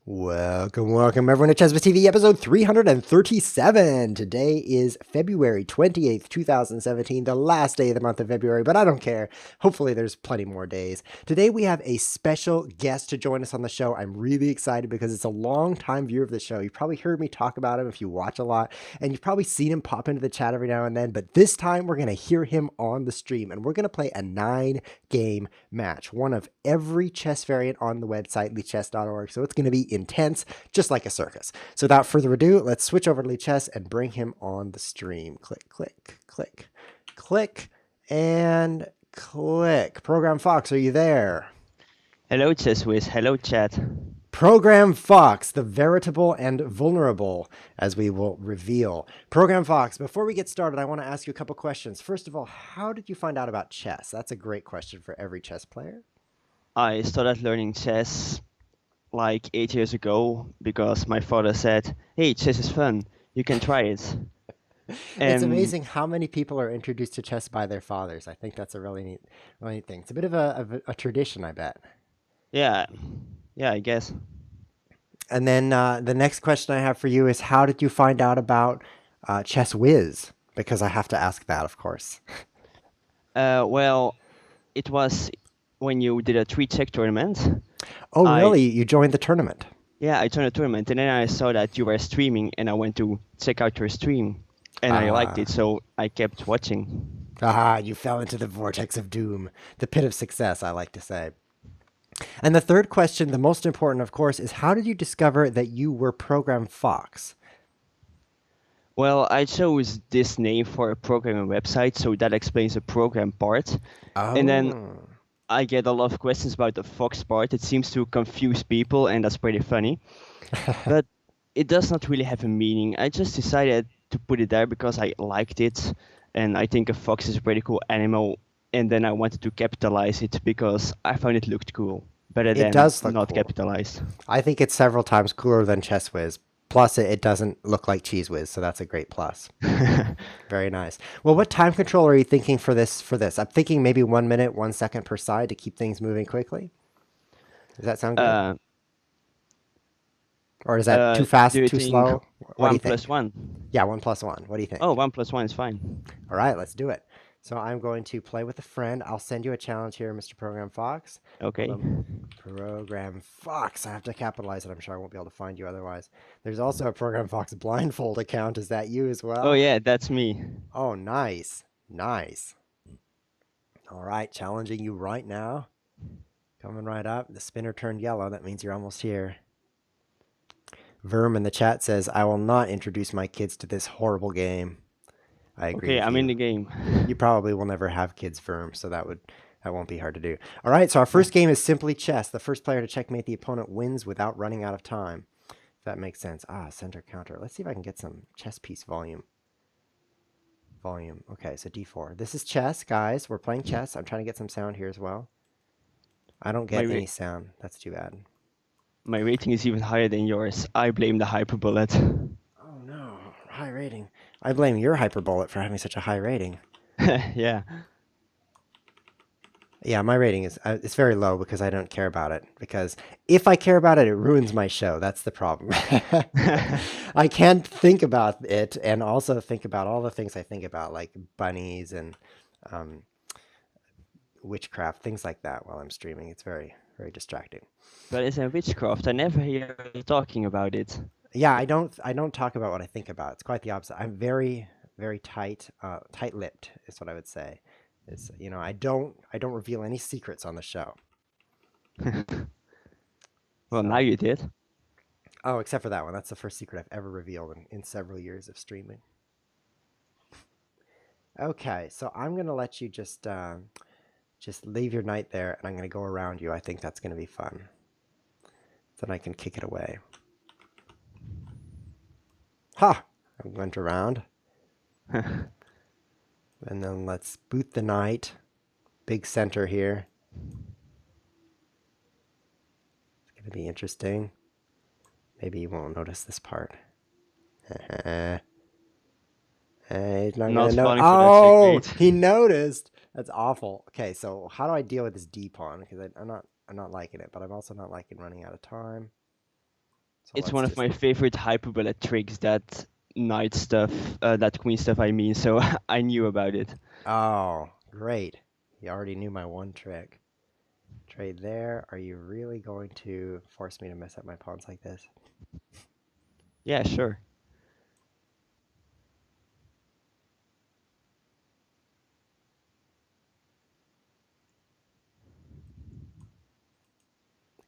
Welcome everyone to Chess TV episode 337. Today is February 28th, 2017, the last day of the month of February, but I don't care. Hopefully there's plenty more days. Today we have a special guest to join us on the show. I'm really excited because it's a long-time viewer of the show. You've probably heard me talk about him if you watch a lot, and you've probably seen him pop into the chat every now and then, but this time we're going to hear him on the stream, and we're going to play a 9-game match, one of every chess variant on the website, lichess.org, so it's going to be intense, just like a circus. So without further ado, let's switch over to Lichess and bring him on the stream. Click, click, click, click, and click. ProgramFOX, are you there? Hello, ChessWiz. Hello, chat. ProgramFOX, the veritable and vulnerable, as we will reveal. ProgramFOX, before we get started, I want to ask you a couple questions. First of all, how did you find out about chess? That's a great question for every chess player. I started learning chess like 8 years ago because my father said, "Hey, chess is fun. You can try it." It's And amazing how many people are introduced to chess by their fathers. I think that's a really neat thing. It's a bit of a tradition, I bet. yeah, yeah, I guess. And then the next question I have for you is, how did you find out about Chess Whiz? Because I have to ask that, of course. Well, it was when you did a three-check tournament. Oh, I really? You joined the tournament? I joined a tournament, and then I saw that you were streaming, and I went to check out your stream, and I liked it, Ah, so I kept watching. you fell into the vortex of doom, the pit of success, I like to say. And the third question, the most important, of course, is how did you discover that you were Program Fox? Well, I chose this name for a programming website, so that explains the program part. And then Oh. I get a lot of questions about the Fox part. It seems to confuse people, and that's pretty funny. But it does not really have a meaning. I just decided to put it there because I liked it, and I think a fox is a pretty cool animal. And then I wanted to capitalize it because I found it looked cool, better It than does look not cool. capitalized. I think it's several times cooler than Chess Whiz. Plus, it doesn't look like Cheese Whiz, so that's a great plus. Very nice. Well, what time control are you thinking for this? I'm thinking maybe 1 minute, 1 second per side to keep things moving quickly. Does that sound good? uh, Or is that too fast, do you too think slow? What do you one plus think? one? Yeah, 1+1. What do you Oh, think? 1+1 is fine. All right, let's do it. So I'm going to play with a friend. I'll send you a challenge here, Mr. Program Fox. Okay. Hold on. Program Fox. I have to capitalize it. I'm sure I won't be able to find you otherwise. There's also a Program Fox blindfold account. Is that you as Oh well? yeah, that's me. Oh, nice. Nice. All right, challenging you right now. Coming right up. The spinner turned yellow. That means you're almost here. Verm in the chat says, I will not introduce my kids to this horrible game. I agree Okay, with I'm in you. the game. You probably will never have kids, Verm, so that won't be hard to do. All right, so our first game is simply chess. The first player to checkmate the opponent wins without running out of time. If that makes sense. Center counter. Let's see if I can get some chess piece volume. Okay, so D4. This is chess, guys. We're playing chess. I'm trying to get some sound here as well. I don't My get ra any sound. That's too bad. my rating is even higher than yours. I blame the hyperbullet. Oh no, high rating. I blame your hyperbullet for having such a high rating. Yeah. Yeah, my rating is it's very low because I don't care about it. Because if I care about it, it ruins my show. That's the problem. I can't think about it and also think about all the things I think about, like bunnies and um, witchcraft, things like that while I'm streaming. It's very, very distracting. But it's a witchcraft. I never hear you talking about it. Yeah, I don't talk about what I think about. It's quite the opposite. I'm very, very tight-lipped is what I would say. I don't reveal any secrets on the show. Well, now So. you did. Oh, except for that one. That's the first secret I've ever revealed in several years of streaming. Okay, so I'm gonna let you just leave your knight there, and I'm gonna go around you. I think that's gonna be fun. Then I can kick it away. Ha! I went around, and then let's boot the knight. Big center here. It's gonna be interesting. Maybe you won't notice this part. He's not gonna Not know. falling for that Oh, checkmate. he noticed. That's awful. Okay, so how do I deal with this D pawn? Because I'm not liking it, but I'm also not liking running out of time. So It's let's one of just. my favorite hyperbole tricks, that knight stuff, that queen stuff I mean, so I knew about it. Oh, great. You already knew my one trick. Trade there. Are you really going to force me to mess up my pawns like this? Yeah, sure.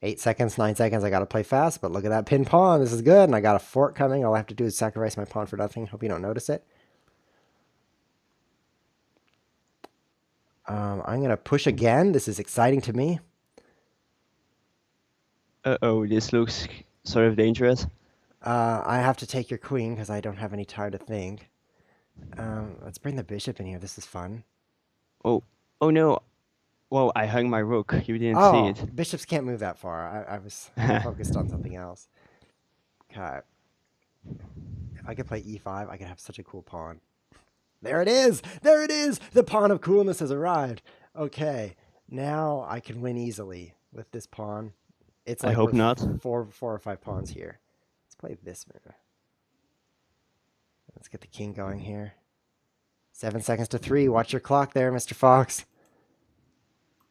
8 seconds, 9 seconds. I gotta play fast, but look at that pin pawn. This is good. And I got a fort coming. All I have to do is sacrifice my pawn for nothing. Hope you don't notice it. I'm gonna push again. This is exciting to me. Uh-oh, this looks sort of dangerous. I have to take your queen because I don't have any time to think. Let's bring the bishop in here. This is fun. Oh, oh no. Whoa, I hung my rook. You didn't see Oh, it. bishops can't move that far. I was focused on something else. Okay. If I could play e5, I could have such a cool pawn. There it is! There it is! The pawn of coolness has arrived. Okay, now I can win easily with this pawn. It's I like hope we're not. four or five pawns here. Let's play this move. Let's get the king going here. 7 seconds to 3. Watch your clock there, Mr. Fox.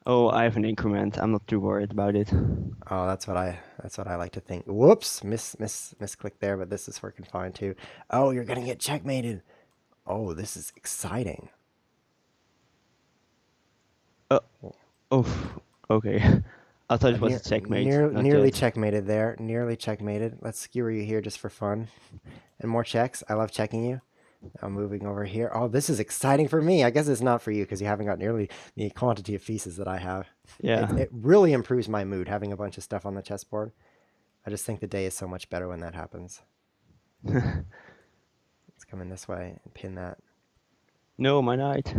Oh, I have an increment. I'm not too worried about it. Oh, that's what I like to think. Whoops, misclick there, but this is working fine too. Oh, you're gonna get checkmated. Oh, this is exciting. Uh, oh, okay. I thought it was a checkmate, not Nearly yet. checkmated there. Nearly checkmated. Let's skewer you here just for fun. And more checks. I love checking you. Now moving over here. Oh, this is exciting for me. I guess it's not for you because you haven't got nearly the quantity of pieces that I have. Yeah. It really improves my mood having a bunch of stuff on the chessboard. I just think the day is so much better when that happens. Let's come in this way and pin that. No, my knight.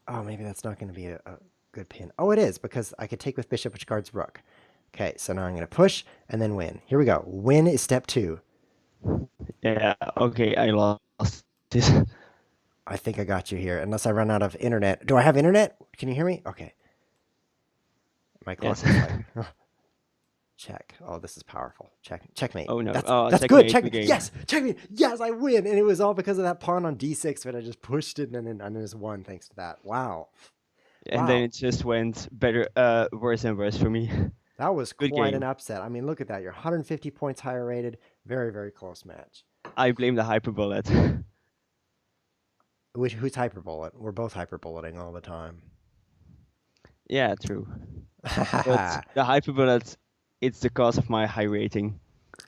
Oh, maybe that's not going to be a good pin. Oh, it is because I could take with bishop, which guards rook. Okay, so now I'm going to push and then win. Here we go. Win is step 2. Yeah, okay, I lost this. I think I got you here, unless I run out of internet. Do I have internet? Can you hear me? Okay. My clock Yes. is like, check. Oh, this is powerful. Checkmate. Oh no. That's Oh, that's good. checkmate, we Checkmate. game. Yes, checkmate. Yes, I win. And it was all because of that pawn on d6, but I just pushed it and then just won thanks to that. Wow. And then Wow. it just went better, worse and worse for me. That was Good quite an game. upset. I mean, look at that. You're 150 points higher rated. Very, very close match. I blame the hyperbullet. Who's hyperbullet? We're both hyperbulleting all the time. Yeah, true. But the hyperbullet, it's the cause of my high rating.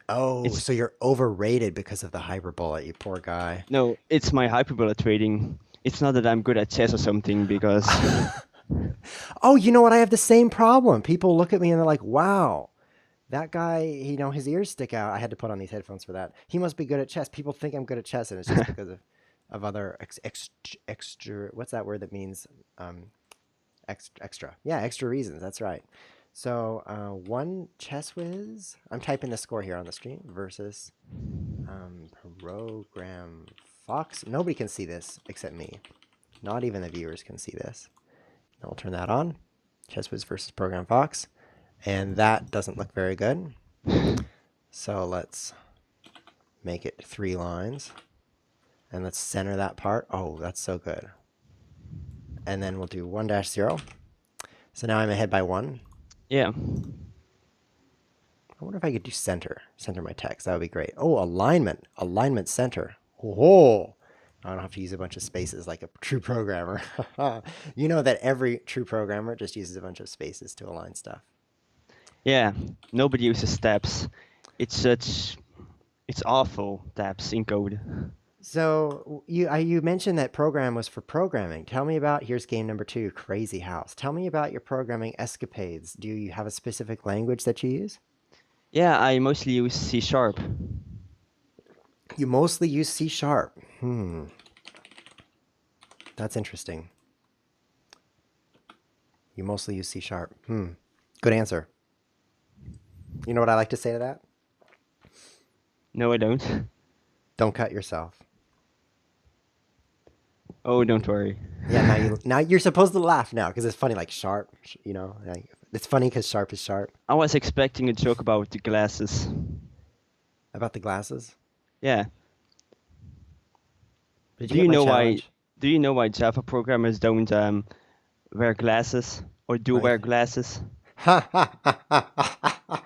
Oh, It's so you're overrated because of the hyperbullet, you poor guy. no, it's my hyperbullet rating. It's not that I'm good at chess or something, because Oh, you know what? I have the same problem. People look at me and they're like, wow, that guy, his ears stick out. I had to put on these headphones for that. He must be good at chess. People think I'm good at chess, and it's just because of other extra, what's that word that means extra? Yeah, extra reasons. That's right. So, one chess whiz. I'm typing the score here on the stream versus Program Fox. Nobody can see this except me. Not even the viewers can see this. Now we'll turn that on. Chess Whiz versus Program Fox. And that doesn't look very good. So let's make it 3 lines. And let's center that part. Oh, that's so good. And then we'll do 1-0. So now I'm ahead by 1. yeah. I wonder if I could do center. Center my text. That would be great. Oh, alignment. Alignment center. Oh, I don't have to use a bunch of spaces like a true programmer. You know that every true programmer just uses a bunch of spaces to align stuff. Yeah, nobody uses tabs. It's awful, tabs in code. So you mentioned that program was for programming. Tell me about, here's game number 2, Crazyhouse. Tell me about your programming escapades. Do you have a specific language that you use? Yeah, I mostly use C sharp. You mostly use C sharp. That's interesting. You mostly use C sharp. Good answer. You know what I like to say to that? No, I don't. Don't cut yourself. Oh, don't worry. Yeah, now you're supposed to laugh now because it's funny, like sharp, like It's funny because sharp is sharp. I was expecting a joke about the glasses. About the glasses. Yeah. Did you Do get you my know why? challenge? Do you know why Java programmers don't wear glasses or do Why? wear glasses? Ha ha ha ha ha.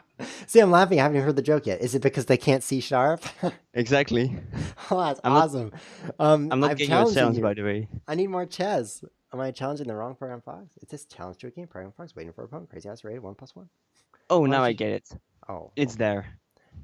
See, I'm laughing. I haven't even heard the joke yet. Is it because they can't see sharp? Exactly. Oh, that's I'm not. awesome. I'm not I'm getting you a challenging challenge, you. by the way. I need more chess. Am I challenging the wrong Program Fox? It says challenge to a game. Program Fox waiting for a opponent. Crazy House rated 1+1. Oh, Why now don't I you? get it. Oh, It's okay. there.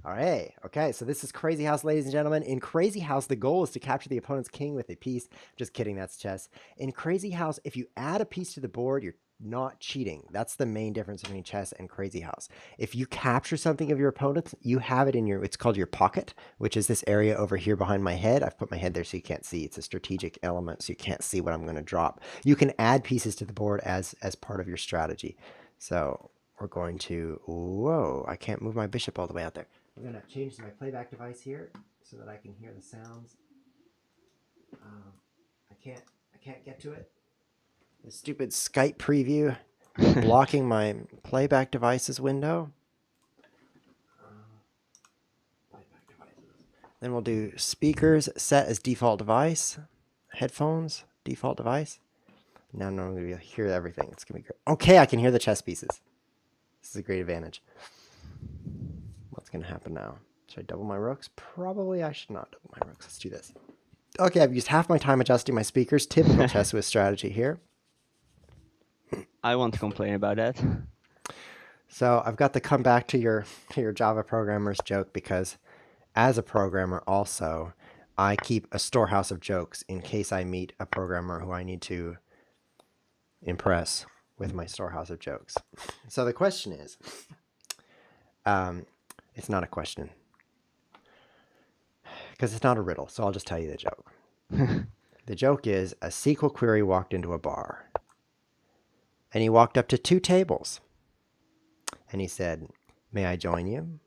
All right. Okay. So this is Crazy House, ladies and gentlemen. In Crazy House, the goal is to capture the opponent's king with a piece. Just kidding. That's chess. In Crazy House, if you add a piece to the board, you're not cheating. That's the main difference between chess and Crazy House. If you capture something of your opponent's, you have it in your, it's called your pocket, which is this area over here behind my head. I've put my head there so you can't see. It's a strategic element, so you can't see what I'm going to drop. You can add pieces to the board as part of your strategy. So we're going to, whoa, I can't move my bishop all the way out there. I'm going to change my playback device here so that I can hear the sounds. Um, I can't get to it. The stupid Skype preview blocking my playback devices window. Playback devices. Then we'll do speakers set as default device, headphones default device. Now I'm going to hear everything. It's going to be great. Okay, I can hear the chess pieces. This is a great advantage. What's going to happen now? Should I double my rooks? Probably I should not double my rooks. Let's do this. Okay, I've used half my time adjusting my speakers. Typical chess with strategy here. I won't complain about that. So I've got to come back to your Java programmer's joke because as a programmer also, I keep a storehouse of jokes in case I meet a programmer who I need to impress with my storehouse of jokes. So the question is, it's not a question because it's not a riddle. So I'll just tell you the joke. The joke is a SQL query walked into a bar and he walked up to two tables and he said, "May I join you?"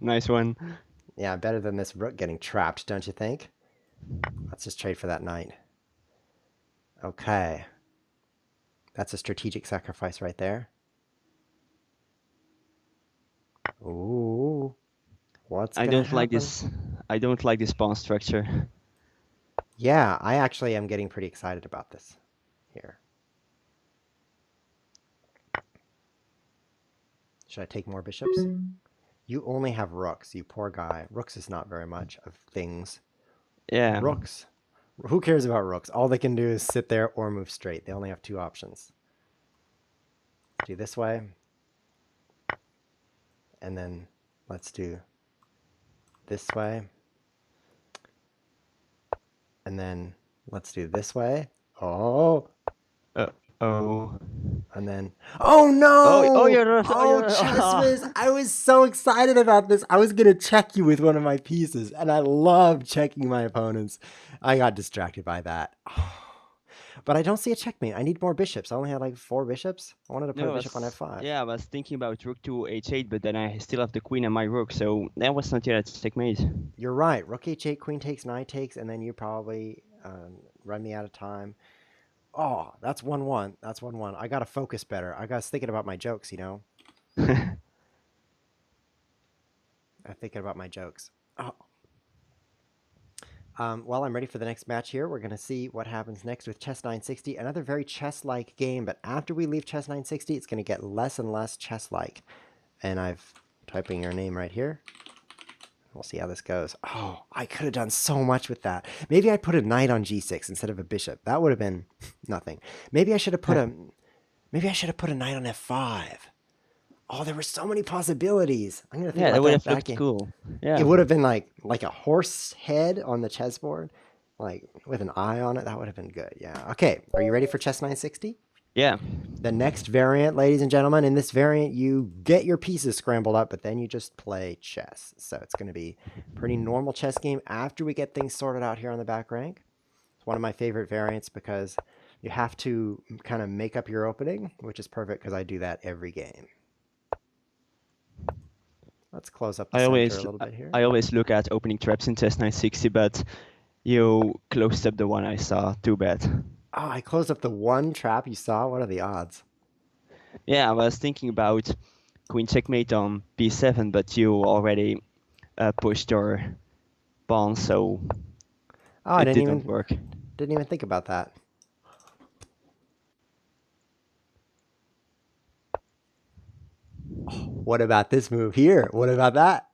Nice one. Yeah, better than this rook getting trapped, don't you think? Let's just trade for that knight. Okay. That's a strategic sacrifice right there. Ooh. What's I gonna don't like happen? this. I don't like this pawn structure. Yeah, I actually am getting pretty excited about this here. Should I take more bishops? You only have rooks, you poor guy. Rooks is not very much of things. Yeah. Rooks. Who cares about rooks? All they can do is sit there or move straight. They only have two options. Do this way. And then let's do this way. And then let's do this way. Oh. Oh. And then, oh Oh, no! you're. Oh, Oh, chess whiz! I was so excited about this. I was gonna check you with one of my pieces, and I love checking my opponents. I got distracted by that. But I don't see a checkmate. I need more bishops. I only had like 4 bishops. I wanted to put No, a bishop on f5. yeah, I was thinking about rook to h8, but then I still have the queen and my rook, so that was not yet a checkmate. You're right. Rook h8, queen takes, knight takes, and then you probably run me out of time. Oh, that's 1-1. That's 1-1. I gotta focus better. I was thinking about my jokes, you know? I'm thinking about my jokes. Oh. Well, I'm ready for the next match here. We're going to see what happens next with Chess 960. Another very chess-like game, but after we leave Chess 960, it's going to get less and less chess-like. And I've typing your name right here. We'll see how this goes. Oh, I could have done so much with that. Maybe I put a knight on g6 instead of a bishop. That would have been nothing. Maybe I should have put a knight on f5. Oh, there were so many possibilities. I'm going to think Yeah, about that would have that looked game. cool. It Yeah. would have been like a horse head on the chessboard, like with an eye on it. That would have been good. Yeah. Okay. Are you ready for Chess 960? Yeah. The next variant, ladies and gentlemen, in this variant, you get your pieces scrambled up, but then you just play chess. So it's going to be a pretty normal chess game after we get things sorted out here on the back rank. It's one of my favorite variants because you have to kind of make up your opening, which is perfect because I do that every game. Let's close up the center a little bit here. I always look at opening traps in chess 960, but you closed up the one I saw. Too bad. Oh, I closed up the one trap you saw. What are the odds? Yeah, I was thinking about queen checkmate on b7, but you already pushed your pawn, so Oh, I it didn't did not even work. didn't even think about that. What about this move here? What about that?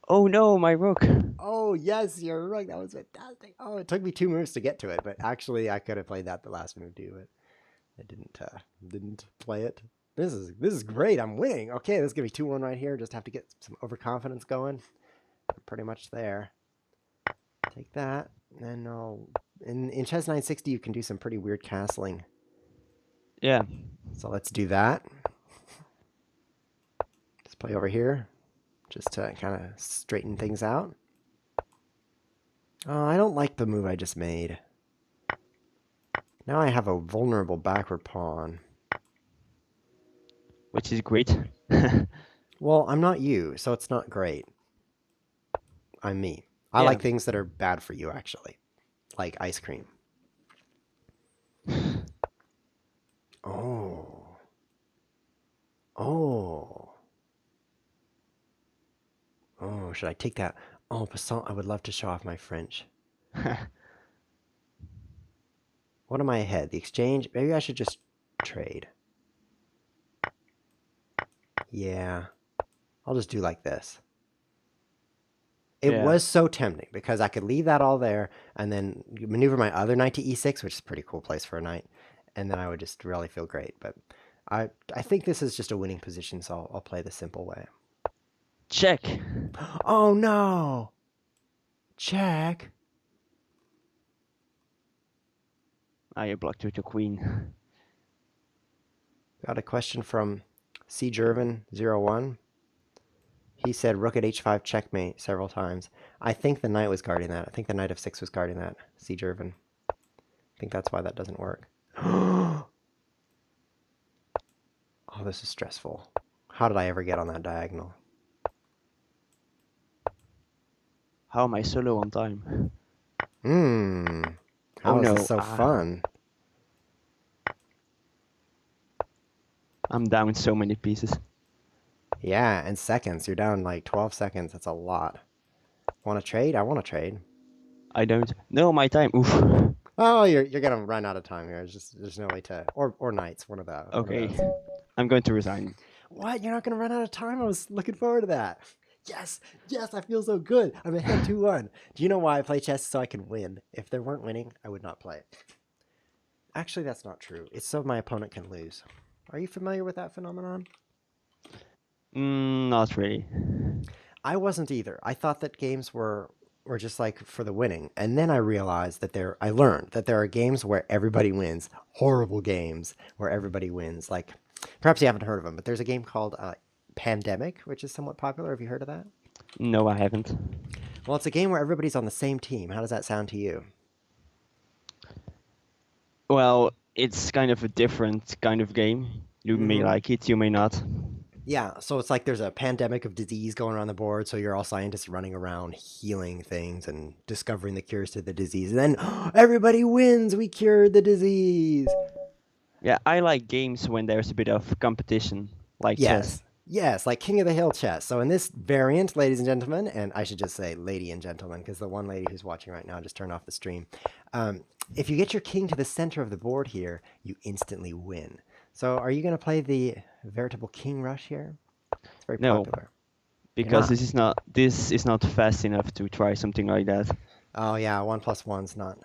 Oh no, my rook. Oh, yes, you're right. That was fantastic. Oh, it took me 2 moves to get to it, but actually I could have played that the last move too, but I didn't play it. This is great. I'm winning. Okay, let's give me 2-1 right here. Just have to get some overconfidence going. I'm pretty much there. Take that. And no, in chess 960 you can do some pretty weird castling. Yeah. So let's do that. Just play over here just to kind of straighten things out. Oh, I don't like the move I just made. Now I have a vulnerable backward pawn. Which is great. Well, I'm not you, so it's not great. I'm me. I Yeah. like things that are bad for you, actually, like ice cream. Oh. Oh. Oh, should I take that? Oh, passant, I would love to show off my French. What am I ahead? The exchange? Maybe I should just trade. Yeah. I'll just do like this. It Yeah. was so tempting because I could leave that all there and then maneuver my other knight to e6, which is a pretty cool place for a knight, and then I would just really feel great. But I think this is just a winning position, so I'll play the simple way. Check. Oh no! Check. You blocked with your queen. Got a question from C. Jervin01. He said rook at h5 checkmate several times. I think the knight was guarding that. I think the knight of 6 was guarding that. C. Jervin. I think that's why that doesn't work. Oh, this is stressful. How did I ever get on that diagonal? How am I solo on time? Oh How is this no. so fun? I'm down so many pieces. Yeah, in seconds. You're down like 12 seconds. That's a lot. Want to trade? I want to trade. I don't know my time. Oof. Oh, you're gonna run out of time here. There's no way to or knights. One of Okay. those. I'm going to resign. What? You're not gonna run out of time? I was looking forward to that. Yes, yes, I feel so good. I'm ahead 2-1. Do you know why I play chess? So I can win. If there weren't winning, I would not play it. Actually, that's not true. It's so my opponent can lose. Are you familiar with that phenomenon? Not really. I wasn't either. I thought that games were just like for the winning. And then I realized that I learned that there are games where everybody wins. Horrible games where everybody wins. Like perhaps you haven't heard of them, but there's a game called Pandemic, which is somewhat popular. Have you heard of that? No, I haven't. Well, it's a game where everybody's on the same team. How does that sound to you? Well, it's kind of a different kind of game. You may Mm-hmm. like it, you may not. Yeah, so it's like there's a pandemic of disease going around the board, so you're all scientists running around healing things and discovering the cures to the disease. And then everybody wins, we cured the disease. Yeah, I like games when there's a bit of competition, like chess. Yes, yes, like King of the Hill chess. So in this variant, ladies and gentlemen, and I should just say lady and gentlemen, because the one lady who's watching right now just turned off the stream. If you get your king to the center of the board here, you instantly win. So are you going to play the veritable king rush here? It's very No, popular. You're because not. this is not fast enough to try something like that. Oh yeah, 1+1's not.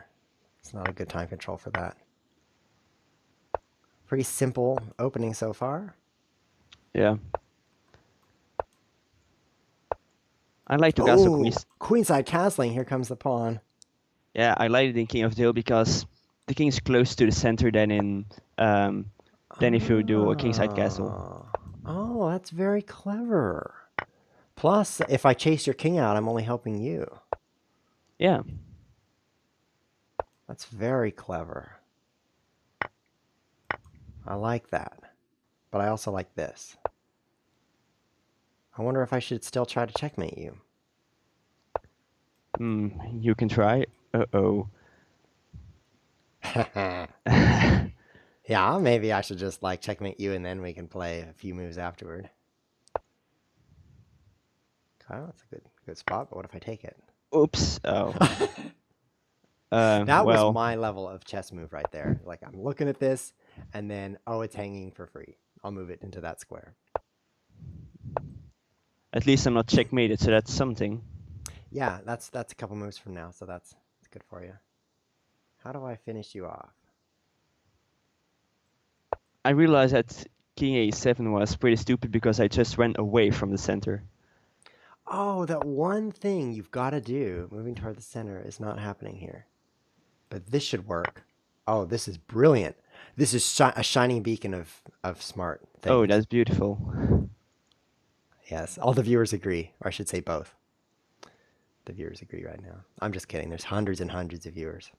It's not a good time control for that. Pretty simple opening so far. Yeah. I like to castle Oh, queens. queenside castling. Here comes the pawn. Yeah, I like it in King of the Hill because the king is close to the center than if you do a kingside castle. Oh, oh, that's very clever. Plus, if I chase your king out, I'm only helping you. Yeah. That's very clever. I like that. But I also like this. I wonder if I should still try to checkmate you. You can try. Uh-oh. Yeah, maybe I should just like checkmate you and then we can play a few moves afterward. Oh, that's a good spot, but what if I take it? Oops. Oh. That was Well, my level of chess move right there. Like I'm looking at this and then, oh, it's hanging for free. I'll move it into that square. at least I'm not checkmated, so that's something. Yeah, that's a couple moves from now, so that's good for you. How do I finish you off? I realized that king a7 was pretty stupid because I just ran away from the center. Oh, that one thing you've got to do, moving toward the center, is not happening here. But this should work. Oh, this is brilliant. This is a shining beacon of smart Oh, things. that's beautiful. Yes, all the viewers agree, or I should say both. The viewers agree right now. I'm just kidding. There's hundreds and hundreds of viewers.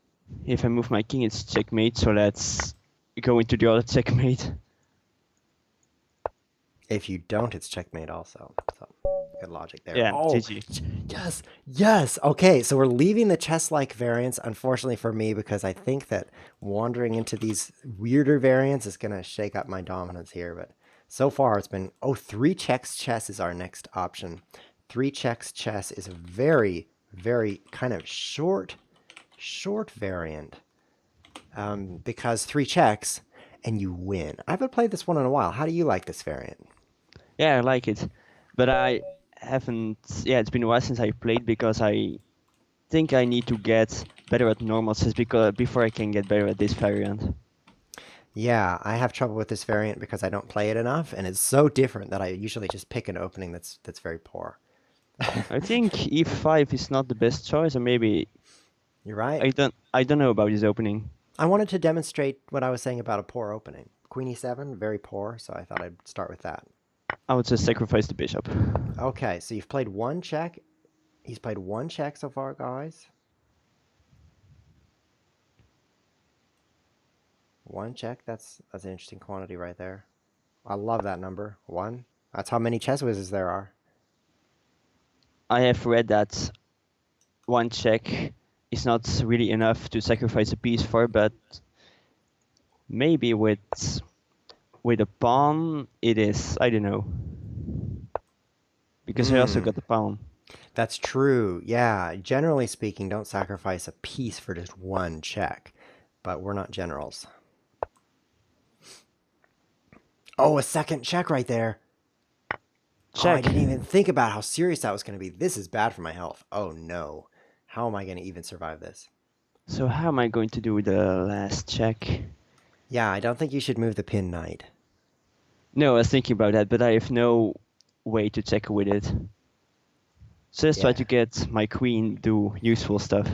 If I move my king, it's checkmate, so let's go into the other checkmate. If you don't, it's checkmate also. So good logic there. Yeah, Oh, GG. yes, yes. Okay, so we're leaving the chess-like variants, unfortunately for me, because I think that wandering into these weirder variants is going to shake up my dominance here. But so far it's been, oh, three checks chess is our next option. Three checks chess is a very, very kind of short variant because three checks and you win. I haven't played this one in a while. How do you like this variant? Yeah, I like it. But I haven't... Yeah, it's been a while since I played because I think I need to get better at normal chess before I can get better at this variant. Yeah, I have trouble with this variant because I don't play it enough, and it's so different that I usually just pick an opening that's very poor. I think e5 is not the best choice, or maybe You're right. I don't know about this opening. I wanted to demonstrate what I was saying about a poor opening. Queen e7, very poor, so I thought I'd start with that. I would just sacrifice the bishop. Okay, so you've played one check. He's played one check so far, guys. One check. That's an interesting quantity right there. I love that number. One. That's how many chess whizzes there are. I have read that one check is not really enough to sacrifice a piece for, but maybe with a pawn it is. I don't know. Because I also got the pawn. That's true. Yeah, generally speaking, don't sacrifice a piece for just one check. But we're not generals. Oh, a second check right there. Check. Oh, I didn't even think about how serious that was going to be. This is bad for my health. Oh, no. How am I going to even survive this? So how am I going to do the last check? Yeah, I don't think you should move the pin knight. No, I was thinking about that, but I have no way to check with it. So let's try to get my queen do useful stuff.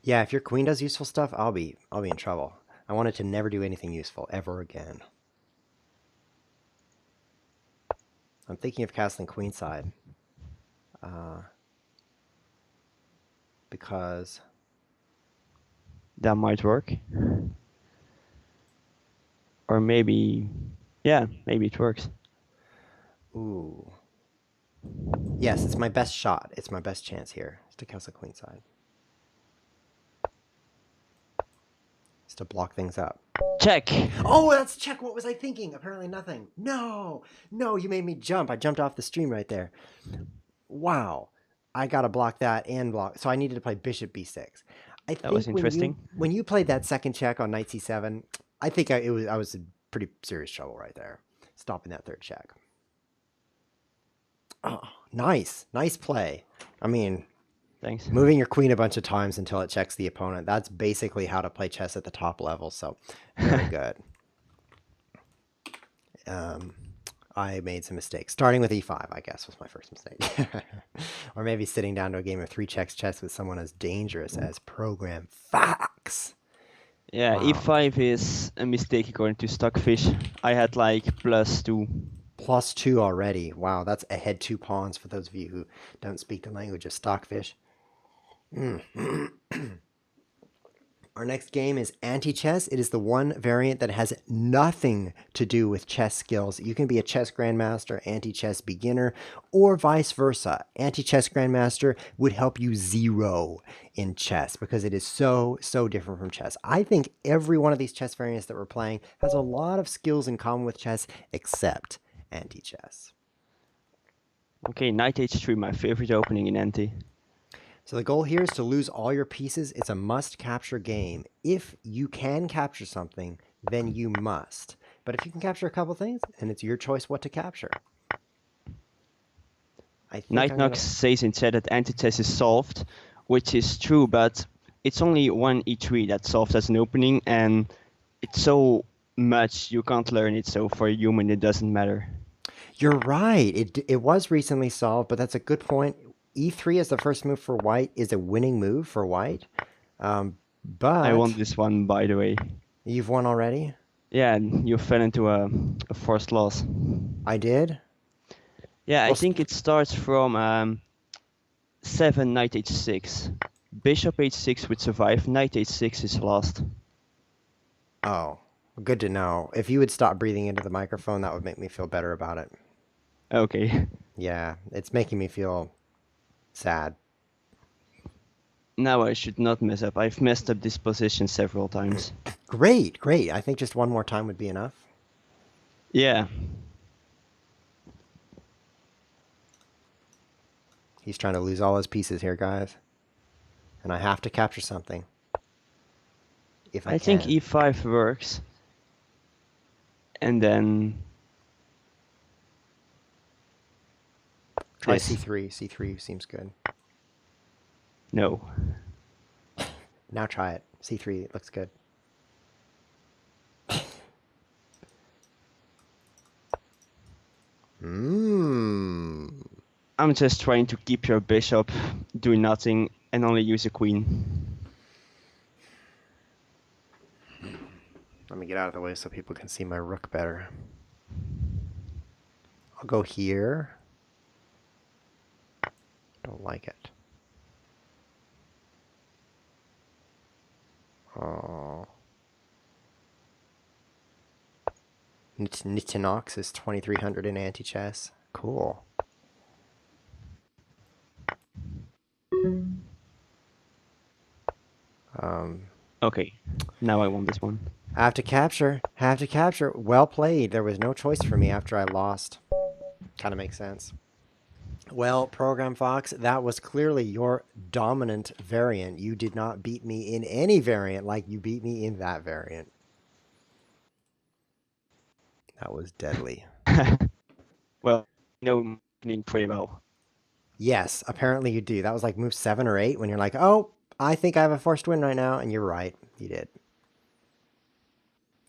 Yeah, if your queen does useful stuff, I'll be in trouble. I want it to never do anything useful ever again. I'm thinking of castling queenside. Because That might work. Or maybe... Yeah, maybe it works. ooh. Yes, it's my best shot. It's my best chance here. Is to castle queenside. Is to block things up. Check! Oh, that's check. What was I thinking? Apparently nothing. No, you made me jump. I jumped off the stream right there. Wow. I gotta block that and block. So I needed to play bishop b6. I That was think interesting. when you played that second check on knight c7, I think I was in pretty serious trouble right there, stopping that third check. Oh, nice play. I mean, Thanks. moving your queen a bunch of times until it checks the opponent. That's basically how to play chess at the top level. So very good. I made some mistakes. Starting with e5, I guess, was my first mistake. Or maybe sitting down to a game of three checks chess with someone as dangerous as ProgramFOX. Yeah, Wow. e5 is a mistake according to Stockfish. I had like +2. +2 already. Wow, that's ahead 2 pawns for those of you who don't speak the language of Stockfish. Our next game is Antichess. It is the one variant that has nothing to do with chess skills. You can be a chess grandmaster, anti-chess beginner, or vice versa. Anti-chess grandmaster would help you zero in chess because it is so different from chess. I think every one of these chess variants that we're playing has a lot of skills in common with chess except anti-chess. Okay, knight h3, my favorite opening in anti. So the goal here is to lose all your pieces. It's a must-capture game. If you can capture something, then you must. But if you can capture a couple things, and it's your choice what to capture. I think Knight I'm gonna... Nox says in chat that Antichess is solved, which is true, but it's only one e3 that's solved as an opening, and it's so much you can't learn it, so for a human it doesn't matter. You're right. It was recently solved, but that's a good point. E3 as the first move for white is a winning move for white. I won But this one, by the way. you've won already? Yeah, and you fell into a forced loss. I did? Yeah, I Well, think it starts from 7 knight h6. Bishop h6 would survive, knight h6 is lost. oh, good to know. If you would stop breathing into the microphone, that would make me feel better about it. Okay. Yeah, it's making me feel sad. Now I should not mess up. I've messed up this position several times. Great, great. I think just one more time would be enough. Yeah. He's trying to lose all his pieces here, guys. And I have to capture something. If I I think can. e5 works. And then Try this. c3. c3 seems good. No. Now try it. c3 looks good. Mmm. I'm just trying to keep your bishop doing nothing and only use a queen. Let me get out of the way so people can see my rook better. I'll go here. Don't like it. Oh. Nitinox is 2300 in anti-chess. Cool. Okay. Now I won this one. Have to capture. Have to capture. Well played. There was no choice for me after I lost. Kind of makes sense. Well, ProgramFOX, that was clearly your dominant variant. You did not beat me in any variant like you beat me in that variant. That was deadly. Well, no opening pretty well. Yes, apparently you do. That was like move 7 or 8 when you're like, oh, I think I have a forced win right now. And you're right. You did.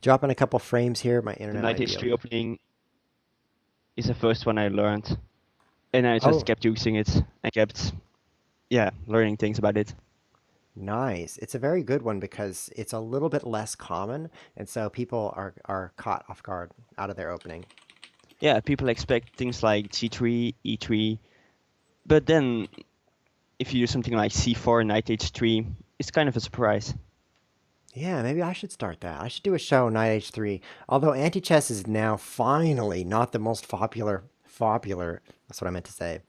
Dropping a couple frames here. My The internet knight might be h3 opening is the first one I learned. And I just Oh, kept using it and kept, yeah, learning things about it. nice. It's a very good one because it's a little bit less common. And so people are caught off guard out of their opening. Yeah, people expect things like g3, e3, but then if you do something like c4, knight h3, it's kind of a surprise. Yeah, maybe I should start that. I should do a show, Knight H3. Although anti-chess is now finally not the most popular, that's what I meant to say,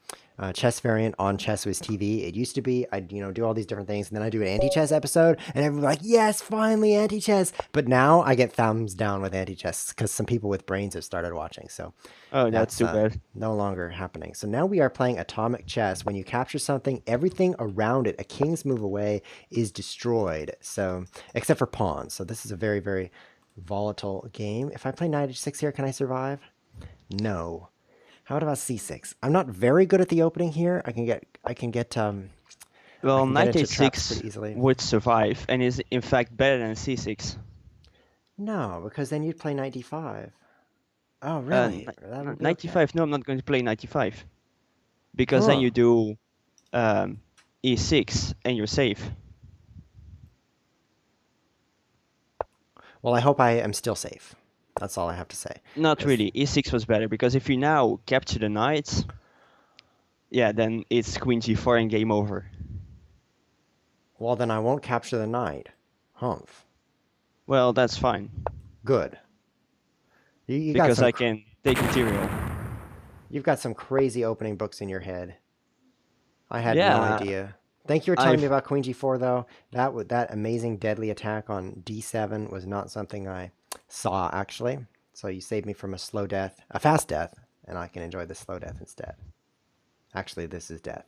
chess variant on ChessWhiz TV. It used to be, I'd, do all these different things, and then I do an anti-chess episode, and everyone's like, yes, finally anti-chess. But now I get thumbs down with anti-chess because some people with brains have started watching. So Oh, that's that's too bad. no longer happening. So now we are playing atomic chess. When you capture something, everything around it, a king's move away, is destroyed. So, except for pawns. So this is a very volatile game. If I play knight h6 here, can I survive? No. How about c6? I'm not very good at the opening here. I can get I Well, can get knight into traps h6 pretty easily. would survive and is in fact better than c6. No, because then you'd play knight d5. Oh, really? That would be Knight okay. d5, no, I'm not going to play knight d5. Because then Huh. you do um, e6 and you're safe. Well, I hope I am still safe. That's all I have to say. Not 'Cause really, e6 was better, because if you now capture the knights, yeah, then it's queen g4 and game over. well, then I won't capture the knight. Humph. Well, that's fine Good. You got because some I can take material. you've got some crazy opening books in your head. I had no Yeah, idea. Thank you for telling me I've about Queen G4 though. That amazing deadly attack on D7 was not something I saw actually. So you saved me from a fast death, and I can enjoy the slow death instead. Actually, this is death.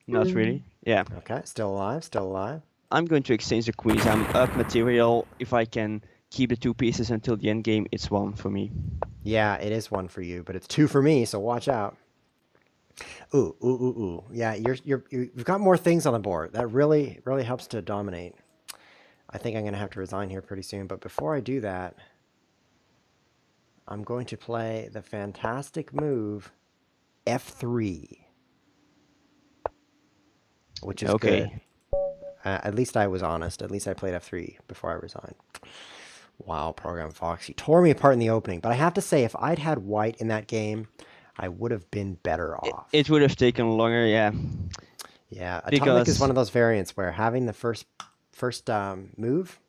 not really. Yeah, Okay, still alive, still alive. I'm going to exchange the queens. I'm up material. If I can keep the two pieces until the end game, it's one for me. Yeah, it is one for you, but it's two for me, so watch out. Ooh, ooh, ooh, ooh. Yeah, you've got more things on the board. That really helps to dominate. I think I'm gonna have to resign here pretty soon, but before I do that, I'm going to play the fantastic move F3, which is good. Okay. At least I was honest. At least I played F3 before I resigned. Wow, ProgramFOX. You tore me apart in the opening, but I have to say, if I'd had white in that game, I would have been better It off. would have taken longer, yeah, Yeah, Atomic is one because of those variants where having the first move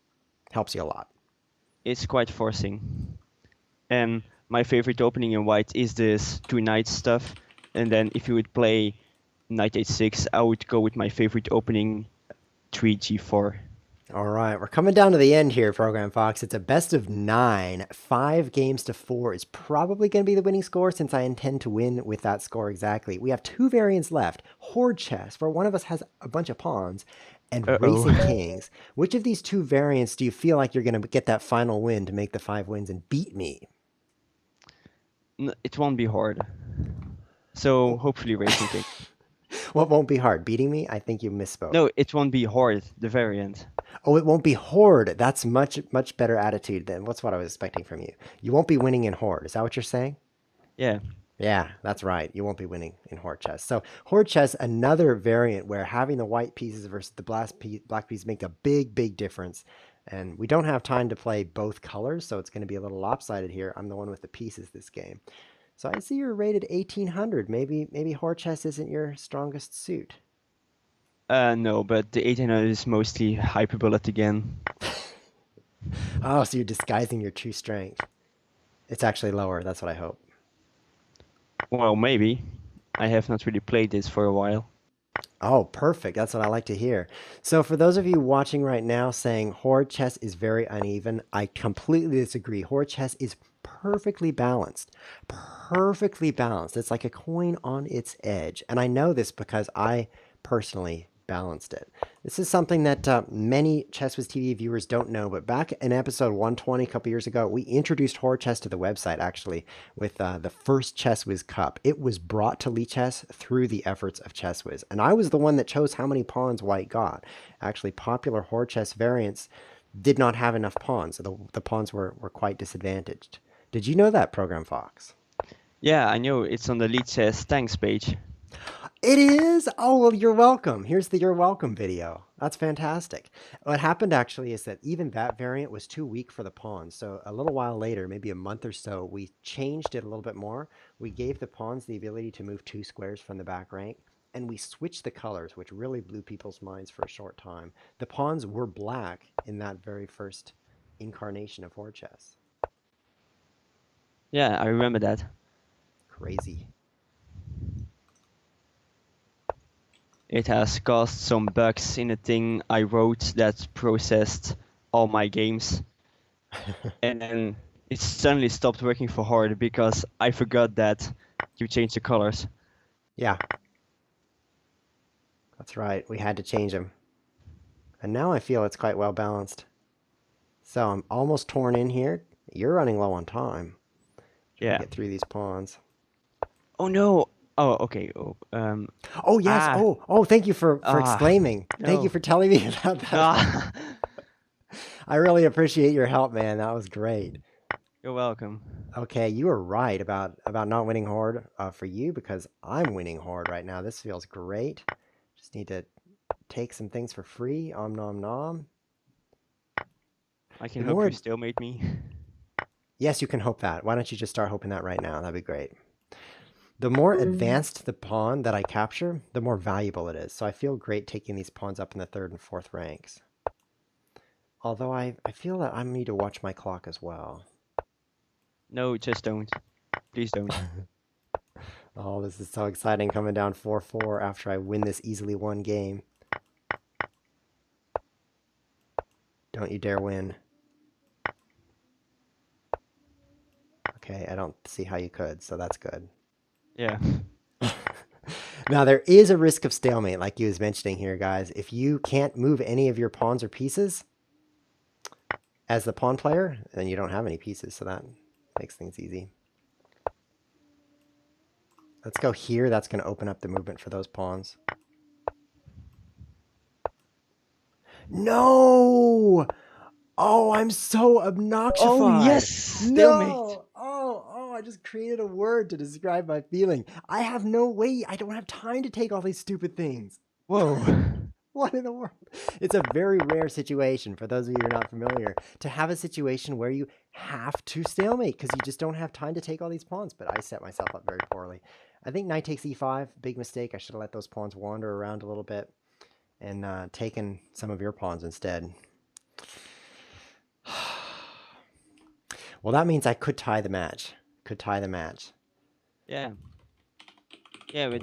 helps you a lot. it's quite forcing. And my favorite opening in white is this two knights stuff. And then if you would play knight h6, I would go with my favorite opening 3g4. All right, we're coming down to the end here, ProgramFOX. It's a best of 9. 5 games to 4 is probably going to be the winning score since I intend to win with that score exactly. We have two variants left. Horde chess, where one of us has a bunch of pawns, and Uh-oh. racing kings. Which of these two variants do you feel like you're going to get that final win to make the 5 wins and beat me? It won't be hard. So hopefully Racing King. What won't be hard? Beating me? I think you misspoke. No, it won't be hard, the variant. Oh, it won't be Horde. That's much better attitude than what's what I was expecting from you. You won't be winning in Horde. Is that what you're saying? Yeah. Yeah, that's right. You won't be winning in Horde chess. So Horde chess, another variant where having the white pieces versus the black pieces make a big difference. And we don't have time to play both colors, so it's going to be a little lopsided here. I'm the one with the pieces this game. So I see you're rated 1800. Maybe Horde chess isn't your strongest suit. No, but the 1800 is mostly hyperbolic again. Oh, so you're disguising your true strength. It's actually lower. That's what I hope. Well, maybe. I have not really played this for a while. Oh, perfect. That's what I like to hear. So, for those of you watching right now saying Horde chess is very uneven, I completely disagree. Horde chess is perfectly balanced. Perfectly balanced. It's like a coin on its edge. And I know this because I personally balanced it. This is something that many Chess Whiz TV viewers don't know, but back in episode 120 a couple years ago, we introduced Horde Chess to the website actually with the first Chess Whiz Cup. It was brought to Chess through the efforts of Chess Whiz, and I was the one that chose how many pawns white got. Actually, popular Horde Chess variants did not have enough pawns, so the pawns were quite disadvantaged. Did you know that, ProgramFOX? Yeah, I know. It's on the Lead Chess Thanks page. It is? Oh, well, you're welcome. Here's the you're welcome video. That's fantastic. What happened actually is that even that variant was too weak for the pawns. So a little while later, maybe a month or so, we changed it a little bit more. We gave the pawns the ability to move 2 squares from the back rank, and we switched the colors, which really blew people's minds for a short time. The pawns were black in that very first incarnation of Horde Chess. Yeah, I remember that. Crazy. It has caused some bugs in a thing I wrote that processed all my games. And then it suddenly stopped working for Horde because I forgot that you changed the colors. Yeah, that's right. We had to change them. And now I feel it's quite well balanced. So I'm almost torn in here. You're running low on time. Trying to Yeah. get through these pawns. Oh no. Oh, okay. Oh yes. Ah. Oh, thank you for Ah. exclaiming. Thank you No. for telling me about that. Ah. I really appreciate your help, man. That was great. You're welcome. Okay, you were right about not winning Horde for you because I'm winning Horde right now. This feels great. Just need to take some things for free. Om nom nom. I can The hope you more stalemate me. Yes, you can hope that. Why don't you just start hoping that right now? That'd be great. The more advanced the pawn that I capture, the more valuable it is. So I feel great taking these pawns up in the third and fourth ranks. Although I feel that I need to watch my clock as well. No, just don't. Please don't. Oh, this is so exciting coming down 4-4 after I win this easily won game. Don't you dare win. Okay, I don't see how you could, so that's good. Yeah. Now, there is a risk of stalemate, like you was mentioning here, guys. If you can't move any of your pawns or pieces as the pawn player, then you don't have any pieces, so that makes things easy. Let's go here. That's going to open up the movement for those pawns. No! Oh, I'm so Oh yes, obnoxified. stalemate. No! Oh, I just created a word to describe my feeling. I have no way. I don't have time to take all these stupid things. Whoa. What in the world? It's a very rare situation, for those of you who are not familiar, to have a situation where you have to stalemate because you just don't have time to take all these pawns. But I set myself up very poorly. I think knight takes e5, big mistake. I should have let those pawns wander around a little bit and taken some of your pawns instead. Well, that means I could tie the match. Could tie the match. Yeah. Yeah, but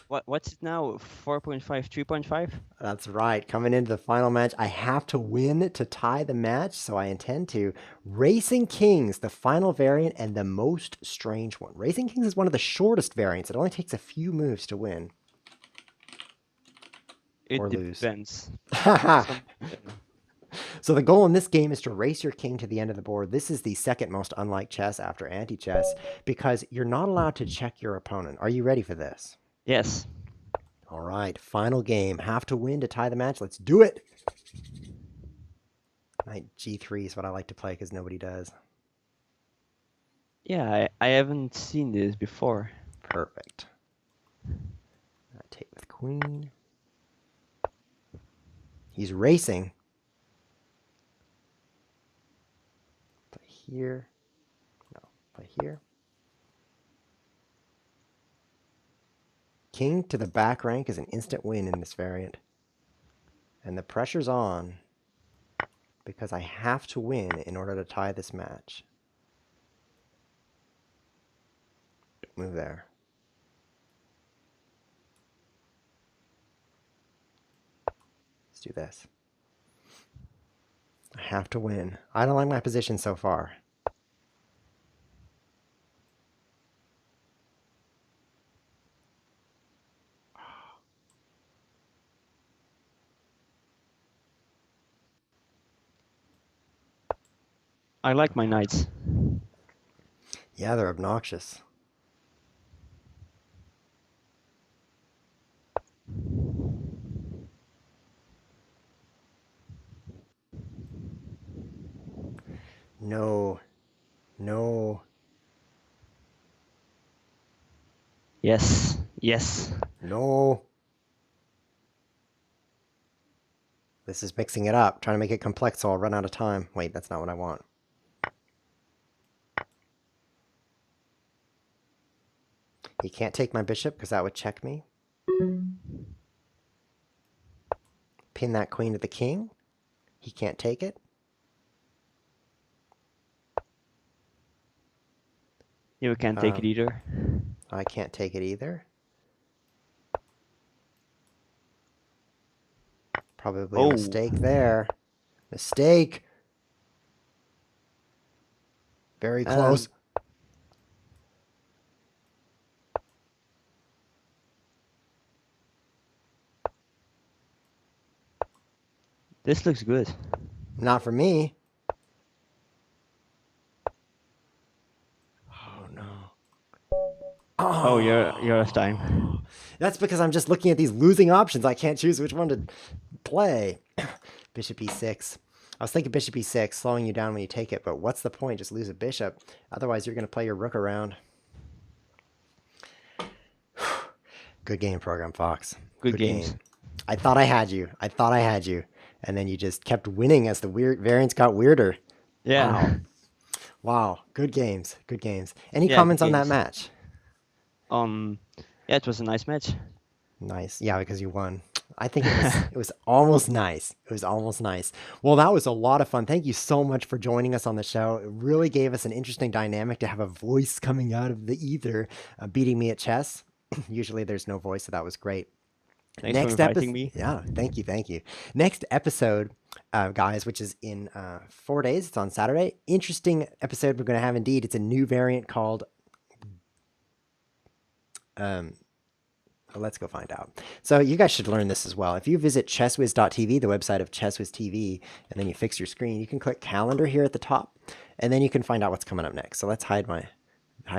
What? what's it now? 4.5, 3.5? That's right. Coming into the final match, I have to win to tie the match, so I intend to. Racing Kings, the final variant and the most strange one. Racing Kings is one of the shortest variants. It only takes a few moves to win. It Or lose. depends. Some, yeah. So the goal in this game is to race your king to the end of the board. This is the second most unlike chess after Antichess because you're not allowed to check your opponent. Are you ready for this? Yes. All right, final game. Have to win to tie the match. Let's do it. Knight G3 is what I like to play because nobody does. Yeah, I haven't seen this before. Perfect. Take with queen. He's racing. Play here. No, play here. King to the back rank is an instant win in this variant. And the pressure's on because I have to win in order to tie this match. Don't move there. Let's do this. I have to win. I don't like my position so far. I like my knights. Yeah, they're obnoxious. No. No. Yes. Yes. No. This is mixing it up, trying to make it complex so I'll run out of time. Wait, that's not what I want. He can't take my bishop because that would check me. Pin that queen to the king. He can't take it. You can't take it either. I can't take it either. Probably a mistake there. Mistake. Very close. This looks good. Not for me. Oh, no. Oh, you're out of time. That's because I'm just looking at these losing options. I can't choose which one to play. Bishop e6. I was thinking bishop e6, slowing you down when you take it, but what's the point? Just lose a bishop. Otherwise, you're going to play your rook around. Good game, ProgramFOX. Good games. Game. I thought I had you. I thought I had you. And then you just kept winning as the weird variants got weirder. Yeah. Wow. Wow. Good games. Good games. Any Yeah, good comments on that games. match? Yeah, it was a nice match. Nice. Yeah, because you won. I think it was almost nice. It was almost nice. Well, that was a lot of fun. Thank you so much for joining us on the show. It really gave us an interesting dynamic to have a voice coming out of the ether, beating me at chess. Usually there's no voice, so that was great. Thanks for Next inviting episode, me. yeah, thank you, thank you. Next episode, guys, which is in 4 days. It's on Saturday. Interesting episode we're going to have indeed. It's a new variant called um, let's go find out. So you guys should learn this as well. If you visit chesswiz.tv, the website of ChessWiz TV, and then you fix your screen, you can click calendar here at the top, and then you can find out what's coming up next. So let's hide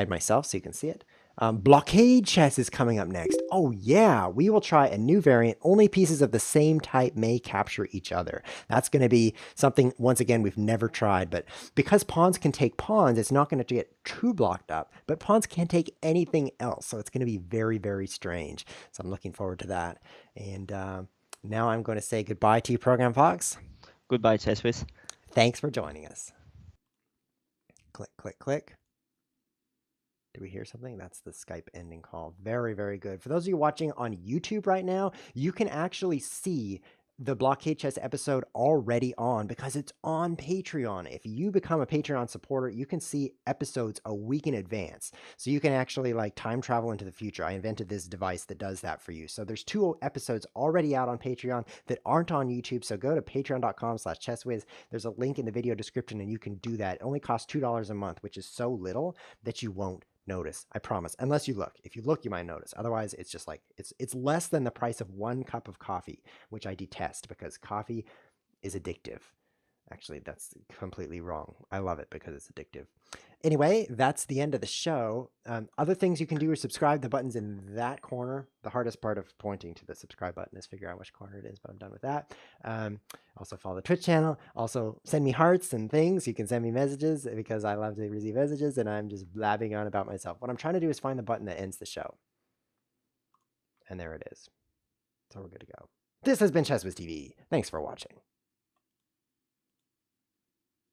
myself so you can see it. Blockade chess is coming up next. Oh yeah, we will try a new variant. Only pieces of the same type may capture each other. That's going to be something, once again, we've never tried. But because pawns can take pawns, it's not going to get too blocked up. But pawns can't take anything else. So it's going to be very, very strange. So I'm looking forward to that. And now I'm going to say goodbye to you, ProgramFOX. Goodbye, Chesswiz. Thanks for joining us. Click, click, click. Do we hear something? That's the Skype ending call. Very, very good. For those of you watching on YouTube right now, you can actually see the Blockade Chess episode already on because it's on Patreon. If you become a Patreon supporter, you can see episodes a week in advance. So you can actually like time travel into the future. I invented this device that does that for you. So there's 2 episodes already out on Patreon that aren't on YouTube. So go to patreon.com/chesswiz. There's a link in the video description and you can do that. It only costs $2 a month, which is so little that you won't notice. I promise. Unless you look. If you look, you might notice. Otherwise, it's just like it's less than the price of 1 cup of coffee, which I detest because coffee is addictive. Actually, that's completely wrong. I love it because it's addictive. Anyway, that's the end of the show. Other things you can do are subscribe. The button's in that corner. The hardest part of pointing to the subscribe button is figure out which corner it is, but I'm done with that. Also follow the Twitch channel. Also send me hearts and things. You can send me messages because I love to receive messages and I'm just blabbing on about myself. What I'm trying to do is find the button that ends the show. And there it is. So we're good to go. This has been ChessWiz TV. Thanks for watching.